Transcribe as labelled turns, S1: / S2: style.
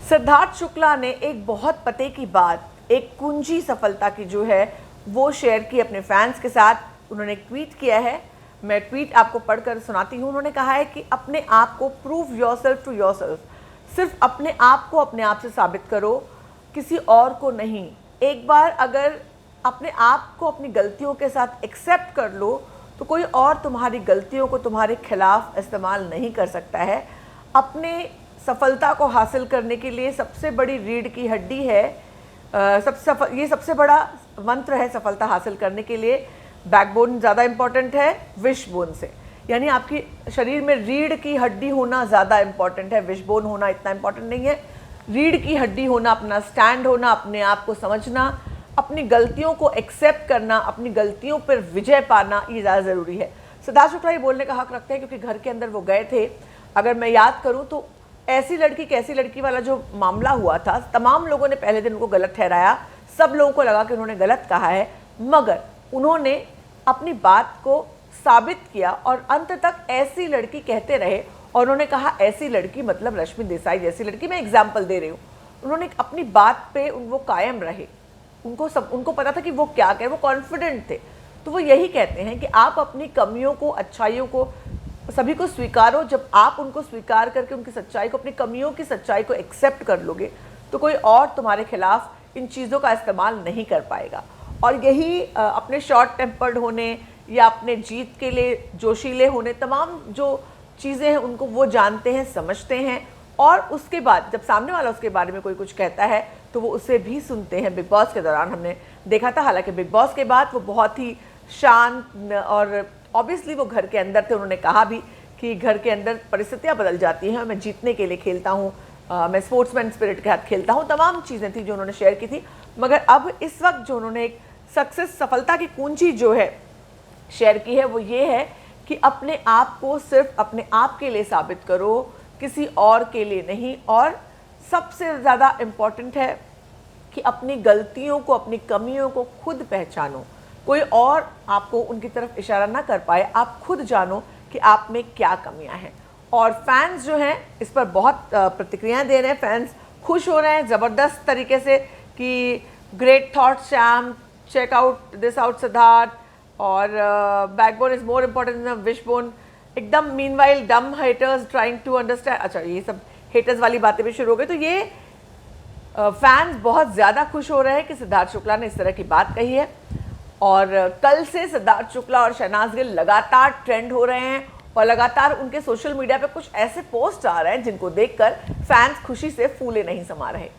S1: सिद्धार्थ शुक्ला ने एक बहुत पते की बात, एक कुंजी सफलता की जो है वो शेयर की अपने फैंस के साथ। उन्होंने एक ट्वीट किया है, मैं ट्वीट आपको पढ़कर सुनाती हूँ। उन्होंने कहा है कि अपने आप को प्रूव योरसेल्फ टू योरसेल्फ, सिर्फ अपने आप को अपने आप से साबित करो, किसी और को नहीं। एक बार अगर अपने आप को अपनी गलतियों के साथ एक्सेप्ट कर लो तो कोई और तुम्हारी गलतियों को तुम्हारे खिलाफ इस्तेमाल नहीं कर सकता है। अपने सफलता को हासिल करने के लिए सबसे बड़ी रीढ़ की हड्डी है, ये सबसे बड़ा मंत्र है सफलता हासिल करने के लिए। बैकबोन ज़्यादा इम्पॉर्टेंट है विशबोन से, यानी आपकी शरीर में रीढ़ की हड्डी होना ज़्यादा इम्पॉर्टेंट है, विशबोन होना इतना इम्पॉर्टेंट नहीं है। रीढ़ की हड्डी होना, अपना स्टैंड होना, अपने आप को समझना, अपनी गलतियों को एक्सेप्ट करना, अपनी गलतियों पर विजय पाना, ये ज़्यादा ज़रूरी है। सिद्धार्थ शुक्ला ये बोलने का हक रखते हैं क्योंकि घर के अंदर वो गए थे। अगर मैं याद करूँ तो ऐसी लड़की कैसी लड़की वाला जो मामला हुआ था, तमाम लोगों ने पहले दिन उनको गलत ठहराया, सब लोगों को लगा कि उन्होंने गलत कहा है, मगर उन्होंने अपनी बात को साबित किया और अंत तक ऐसी लड़की कहते रहे। और उन्होंने कहा ऐसी लड़की मतलब रश्मि देसाई जैसी लड़की, मैं एग्जाम्पल दे रही हूँ। उन्होंने अपनी बात पे वो कायम रहे, उनको पता था कि वो क्या करें, वो कॉन्फिडेंट थे। तो वो यही कहते हैं कि आप अपनी कमियों को, अच्छाइयों को, सभी को स्वीकारो। जब आप उनको स्वीकार करके उनकी सच्चाई को, अपनी कमियों की सच्चाई को एक्सेप्ट कर लोगे तो कोई और तुम्हारे खिलाफ इन चीज़ों का इस्तेमाल नहीं कर पाएगा। और यही अपने शॉर्ट टेम्पर्ड होने या अपने जीत के लिए जोशीले होने, तमाम जो चीज़ें हैं उनको वो जानते हैं, समझते हैं। और उसके बाद जब सामने वाला उसके बारे में कोई कुछ कहता है तो वो उसे भी सुनते हैं। बिग बॉस के दौरान हमने देखा था, हालांकि बिग बॉस के बाद वो बहुत ही शांत, और ऑब्वियसली वो घर के अंदर थे। उन्होंने कहा भी कि घर के अंदर परिस्थितियाँ बदल जाती हैं, मैं जीतने के लिए खेलता हूँ, मैं स्पोर्ट्समैन स्पिरिट के साथ खेलता हूँ, तमाम चीज़ें थी जो उन्होंने शेयर की थी। मगर अब इस वक्त जो उन्होंने एक सफलता की कुंजी जो है शेयर की है वो ये है कि अपने आप को सिर्फ अपने आप के लिए साबित करो, किसी और के लिए नहीं। और सबसे ज़्यादा इम्पॉर्टेंट है कि अपनी गलतियों को, अपनी कमियों को खुद पहचानो। कोई और आपको उनकी तरफ इशारा ना कर पाए, आप खुद जानो कि आप में क्या कमियां हैं। और फैंस जो हैं इस पर बहुत प्रतिक्रियाएं दे रहे हैं, फैंस खुश हो रहे हैं ज़बरदस्त तरीके से कि great thought Shyam, check out this out Siddharth, और backbone is more important than wishbone. एकदम meanwhile dumb haters trying to understand, अच्छा ये सब हेटर्स वाली बातें भी शुरू हो गई। तो ये फैंस बहुत ज़्यादा खुश हो रहे हैं कि सिद्धार्थ शुक्ला ने इस तरह की बात कही है। और कल से सिद्धार्थ शुक्ला और शहनाज गिल लगातार ट्रेंड हो रहे हैं और लगातार उनके सोशल मीडिया पे कुछ ऐसे पोस्ट आ रहे हैं जिनको देखकर फैंस खुशी से फूले नहीं समा रहे।